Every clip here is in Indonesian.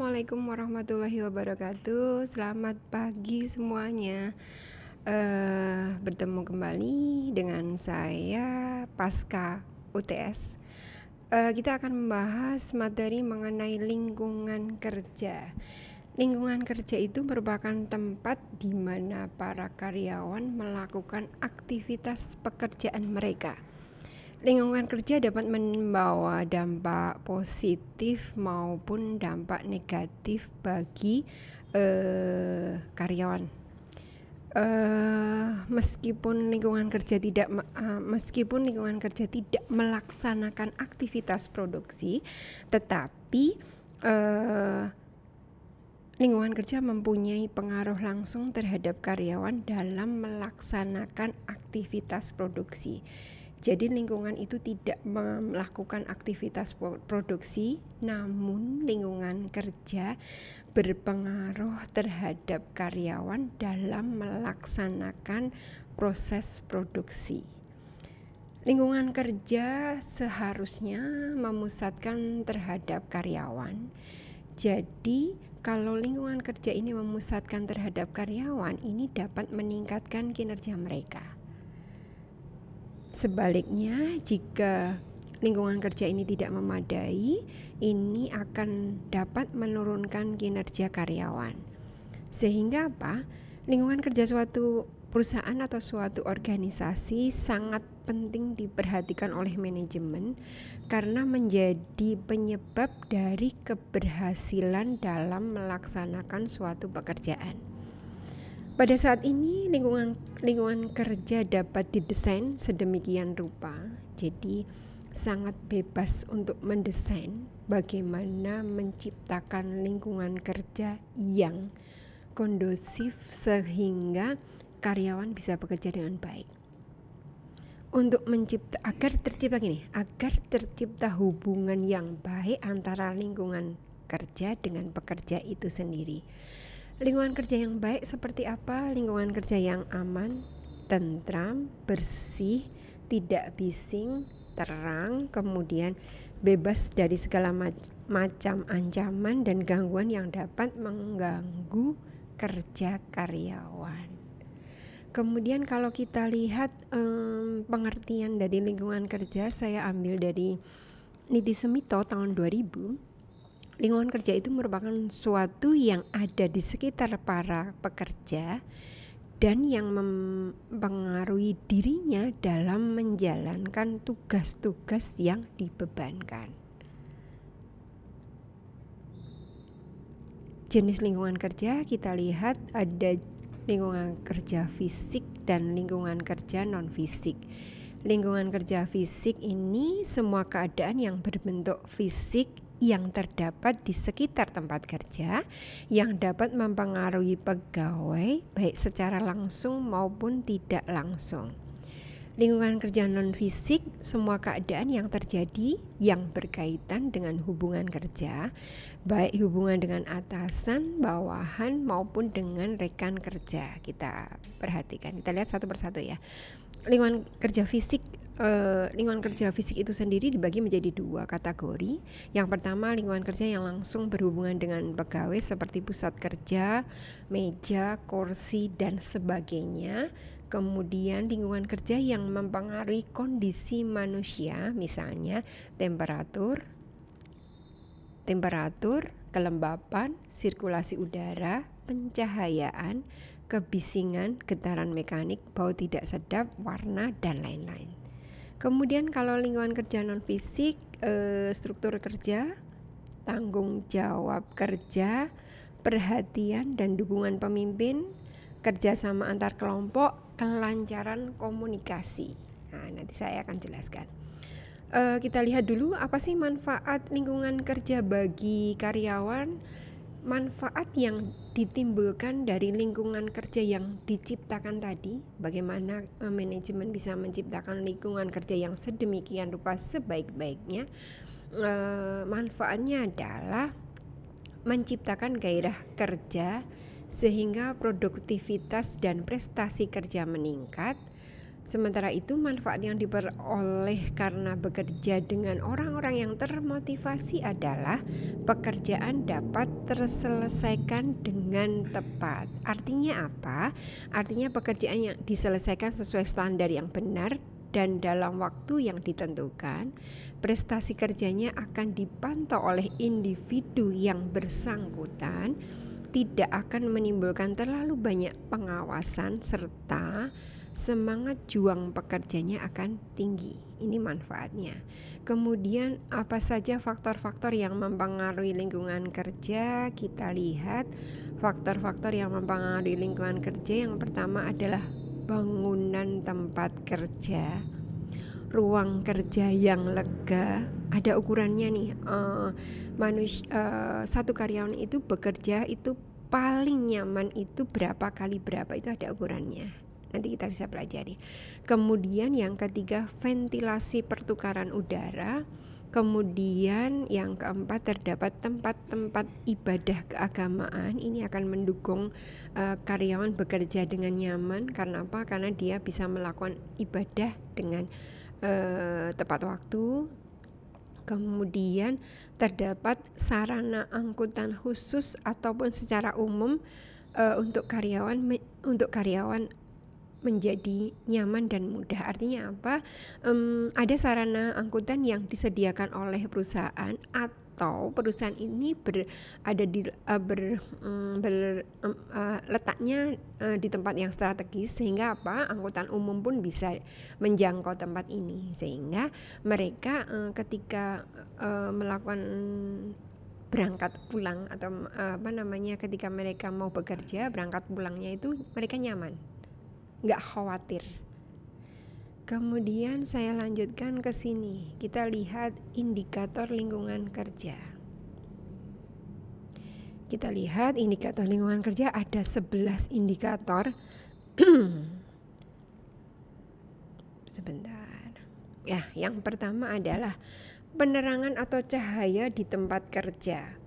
Assalamualaikum warahmatullahi wabarakatuh. Selamat pagi semuanya. Bertemu kembali dengan saya Pasca UTS. Kita akan membahas materi mengenai lingkungan kerja. Lingkungan kerja itu merupakan tempat di mana para karyawan melakukan aktivitas pekerjaan mereka. Lingkungan kerja dapat membawa dampak positif maupun dampak negatif bagi karyawan. Meskipun lingkungan kerja tidak melaksanakan aktivitas produksi, tetapi lingkungan kerja mempunyai pengaruh langsung terhadap karyawan dalam melaksanakan aktivitas produksi. Jadi lingkungan itu tidak melakukan aktivitas produksi, namun lingkungan kerja berpengaruh terhadap karyawan dalam melaksanakan proses produksi. Lingkungan kerja seharusnya memusatkan terhadap karyawan. Jadi kalau lingkungan kerja ini memusatkan terhadap karyawan, ini dapat meningkatkan kinerja mereka. Sebaliknya, jika lingkungan kerja ini tidak memadai, ini akan dapat menurunkan kinerja karyawan. Sehingga apa? Lingkungan kerja suatu perusahaan atau suatu organisasi sangat penting diperhatikan oleh manajemen karena menjadi penyebab dari keberhasilan dalam melaksanakan suatu pekerjaan. Pada saat ini lingkungan kerja dapat didesain sedemikian rupa, jadi sangat bebas untuk mendesain bagaimana menciptakan lingkungan kerja yang kondusif sehingga karyawan bisa bekerja dengan baik. Agar tercipta hubungan yang baik antara lingkungan kerja dengan pekerja itu sendiri. Lingkungan kerja yang baik seperti apa? Lingkungan kerja yang aman, tentram, bersih, tidak bising, terang, kemudian bebas dari segala macam ancaman dan gangguan yang dapat mengganggu kerja karyawan. Kemudian kalau kita lihat pengertian dari lingkungan kerja, saya ambil dari Niti Semito tahun 2000. Lingkungan kerja itu merupakan suatu yang ada di sekitar para pekerja dan yang mempengaruhi dirinya dalam menjalankan tugas-tugas yang dibebankan. Jenis lingkungan kerja kita lihat ada lingkungan kerja fisik dan lingkungan kerja non-fisik. Lingkungan kerja fisik ini semua keadaan yang berbentuk fisik yang terdapat di sekitar tempat kerja yang dapat mempengaruhi pegawai baik secara langsung maupun tidak langsung. Lingkungan kerja non-fisik semua keadaan yang terjadi yang berkaitan dengan hubungan kerja, baik hubungan dengan atasan, bawahan maupun dengan rekan kerja. Kita perhatikan, kita lihat satu persatu ya. Lingkungan kerja fisik itu sendiri dibagi menjadi dua kategori. Yang pertama lingkungan kerja yang langsung berhubungan dengan pegawai seperti pusat kerja, meja, kursi dan sebagainya. Kemudian lingkungan kerja yang mempengaruhi kondisi manusia, misalnya temperatur, kelembapan, sirkulasi udara, pencahayaan, kebisingan, getaran mekanik, bau tidak sedap, warna, dan lain-lain. Kemudian kalau lingkungan kerja non-fisik, struktur kerja, tanggung jawab kerja, perhatian dan dukungan pemimpin, kerjasama antar kelompok, kelancaran komunikasi. Nah, nanti saya akan jelaskan. Kita lihat dulu apa sih manfaat lingkungan kerja bagi karyawan. Manfaat yang ditimbulkan dari lingkungan kerja yang diciptakan tadi, bagaimana manajemen bisa menciptakan lingkungan kerja yang sedemikian rupa sebaik-baiknya. Manfaatnya adalah menciptakan gairah kerja sehingga produktivitas dan prestasi kerja meningkat, Sementara itu manfaat yang diperoleh karena bekerja dengan orang-orang yang termotivasi adalah pekerjaan dapat terselesaikan dengan tepat. Artinya apa? Artinya pekerjaan yang diselesaikan sesuai standar yang benar dan dalam waktu yang ditentukan. Prestasi kerjanya akan dipantau oleh individu yang bersangkutan, tidak akan menimbulkan terlalu banyak pengawasan, serta semangat juang pekerjanya akan tinggi. Ini manfaatnya. Kemudian apa saja faktor-faktor yang mempengaruhi lingkungan kerja? Kita lihat faktor-faktor yang mempengaruhi lingkungan kerja. Yang pertama adalah bangunan tempat kerja, ruang kerja yang lega. Ada ukurannya nih, satu karyawan itu bekerja itu paling nyaman itu berapa kali berapa, itu ada ukurannya. Nanti kita bisa pelajari. Kemudian yang ketiga, ventilasi pertukaran udara. Kemudian yang keempat, terdapat tempat-tempat ibadah keagamaan. Ini akan mendukung karyawan bekerja dengan nyaman. Karena apa? Karena dia bisa melakukan ibadah dengan tepat waktu. Kemudian terdapat sarana angkutan khusus ataupun secara umum untuk karyawan menjadi nyaman dan mudah. Artinya apa? Ada sarana angkutan yang disediakan oleh perusahaan atau perusahaan ini letaknya di tempat yang strategis, sehingga apa? Angkutan umum pun bisa menjangkau tempat ini, sehingga mereka ketika melakukan berangkat pulang atau ketika mereka mau bekerja, berangkat pulangnya itu mereka nyaman, nggak khawatir. Kemudian saya lanjutkan ke sini. Kita lihat indikator lingkungan kerja. Kita lihat indikator lingkungan kerja ada 11 indikator. Sebentar. Ya, yang pertama adalah penerangan atau cahaya di tempat kerja.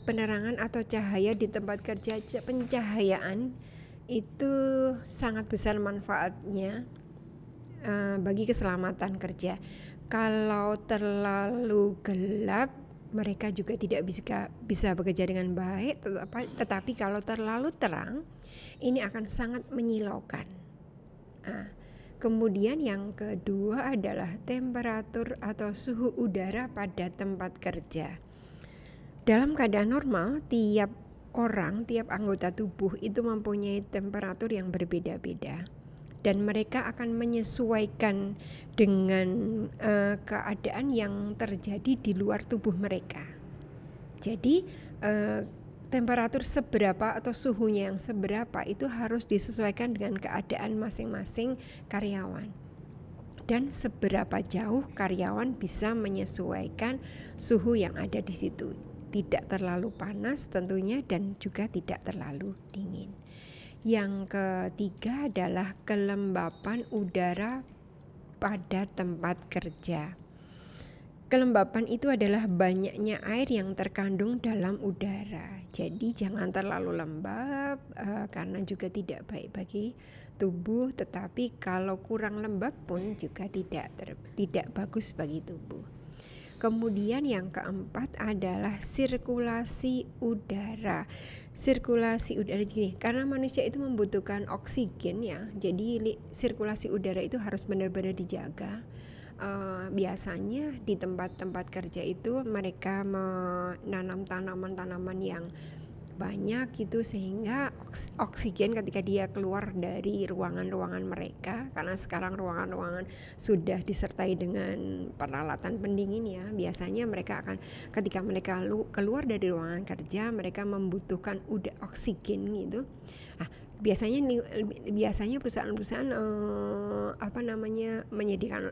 Penerangan atau cahaya di tempat kerja, pencahayaan itu sangat besar manfaatnya bagi keselamatan kerja. Kalau terlalu gelap, mereka juga tidak bisa bekerja dengan baik. Tetapi kalau terlalu terang, ini akan sangat menyilaukan. Kemudian yang kedua adalah temperatur atau suhu udara pada tempat kerja. Dalam keadaan normal, tiap anggota tubuh itu mempunyai temperatur yang berbeda-beda, dan mereka akan menyesuaikan dengan keadaan yang terjadi di luar tubuh mereka. Jadi temperatur seberapa atau suhunya yang seberapa itu harus disesuaikan dengan keadaan masing-masing karyawan, dan seberapa jauh karyawan bisa menyesuaikan suhu yang ada di situ. Tidak terlalu panas tentunya, dan juga tidak terlalu dingin. Yang ketiga adalah kelembapan udara pada tempat kerja. Kelembapan itu adalah banyaknya air yang terkandung dalam udara. Jadi jangan terlalu lembab karena juga tidak baik bagi tubuh. Tetapi kalau kurang lembab pun juga tidak bagus bagi tubuh. Kemudian yang keempat adalah sirkulasi udara. Sirkulasi udara gini, karena manusia itu membutuhkan oksigen ya. Jadi sirkulasi udara itu harus benar-benar dijaga. Biasanya di tempat-tempat kerja itu mereka menanam tanaman-tanaman yang banyak gitu, sehingga oksigen ketika dia keluar dari ruangan-ruangan mereka, karena sekarang ruangan-ruangan sudah disertai dengan peralatan pendingin ya, biasanya mereka akan ketika mereka keluar dari ruangan kerja, mereka membutuhkan oksigen gitu. Biasanya perusahaan-perusahaan menyediakan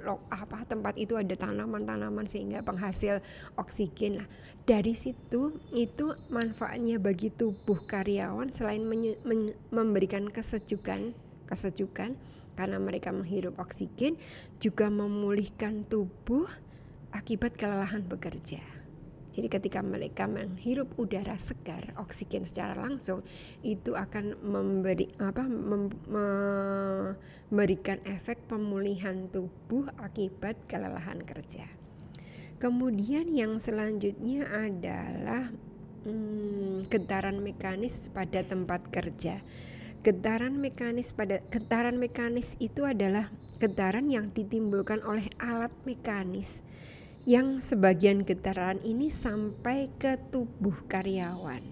tempat itu ada tanaman-tanaman sehingga penghasil oksigen. Dari situ itu manfaatnya bagi tubuh karyawan selain memberikan kesejukan karena mereka menghirup oksigen, juga memulihkan tubuh akibat kelelahan bekerja. Jadi ketika mereka menghirup udara segar, oksigen secara langsung, itu akan memberikan efek pemulihan tubuh akibat kelelahan kerja. Kemudian yang selanjutnya adalah getaran mekanis pada tempat kerja. Getaran mekanis itu adalah getaran yang ditimbulkan oleh alat mekanis, yang sebagian getaran ini sampai ke tubuh karyawan.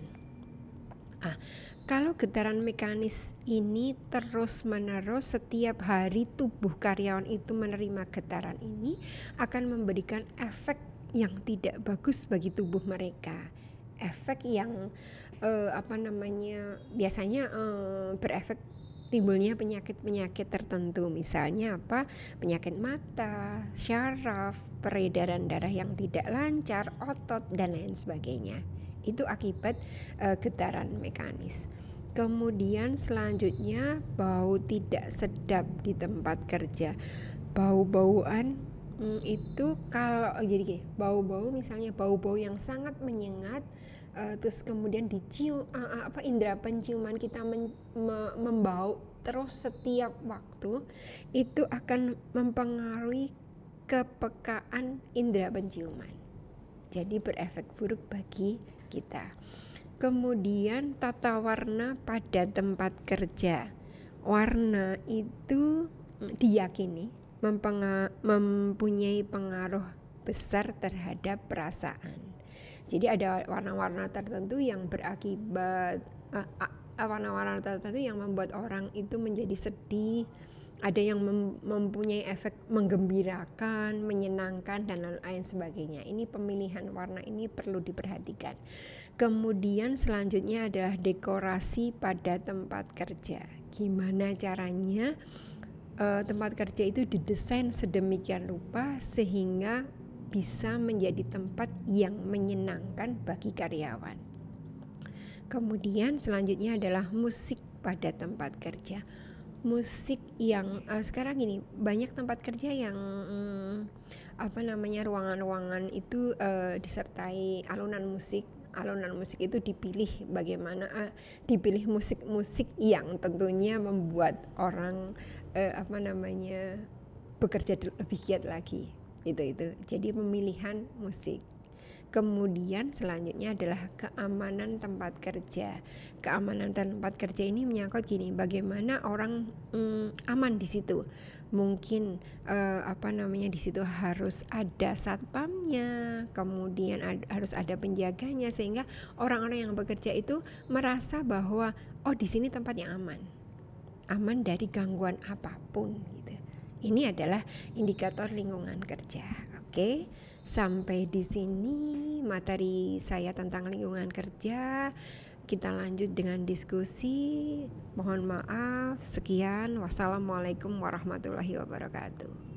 Kalau getaran mekanis ini terus-menerus setiap hari tubuh karyawan itu menerima getaran ini, akan memberikan efek yang tidak bagus bagi tubuh mereka. Efek yang biasanya berefek timbulnya penyakit-penyakit tertentu, misalnya penyakit mata, syaraf, peredaran darah yang tidak lancar, otot, dan lain sebagainya. Itu akibat getaran mekanis. Kemudian selanjutnya bau tidak sedap di tempat kerja. Bau-bauan itu kalau jadi bau-bau, misalnya bau-bau yang sangat menyengat, terus kemudian dicium, indera penciuman kita membau terus setiap waktu, itu akan mempengaruhi kepekaan indera penciuman, jadi berefek buruk bagi kita. Kemudian tata warna pada tempat kerja. Warna itu diyakini mempunyai pengaruh besar terhadap perasaan. Jadi ada warna-warna tertentu yang berakibat warna-warna tertentu yang membuat orang itu menjadi sedih, ada yang mempunyai efek menggembirakan, menyenangkan, dan lain sebagainya. Ini pemilihan warna ini perlu diperhatikan. Kemudian selanjutnya adalah dekorasi pada tempat kerja. Gimana caranya tempat kerja itu didesain sedemikian rupa sehingga bisa menjadi tempat yang menyenangkan bagi karyawan. Kemudian selanjutnya adalah musik pada tempat kerja. Musik yang sekarang ini banyak tempat kerja yang ruangan-ruangan itu disertai alunan musik. Alunan musik itu dipilih dipilih musik-musik yang tentunya membuat orang bekerja lebih giat lagi. Itu jadi pemilihan musik. Kemudian selanjutnya adalah keamanan tempat kerja. Keamanan tempat kerja ini menyangkut bagaimana orang aman di situ. Mungkin di situ harus ada satpamnya, kemudian harus ada penjaganya, sehingga orang-orang yang bekerja itu merasa bahwa di sini tempat yang aman dari gangguan apapun gitu. Ini adalah indikator lingkungan kerja. Oke, sampai di sini materi saya tentang lingkungan kerja. Kita lanjut dengan diskusi. Mohon maaf. Sekian. Wassalamualaikum warahmatullahi wabarakatuh.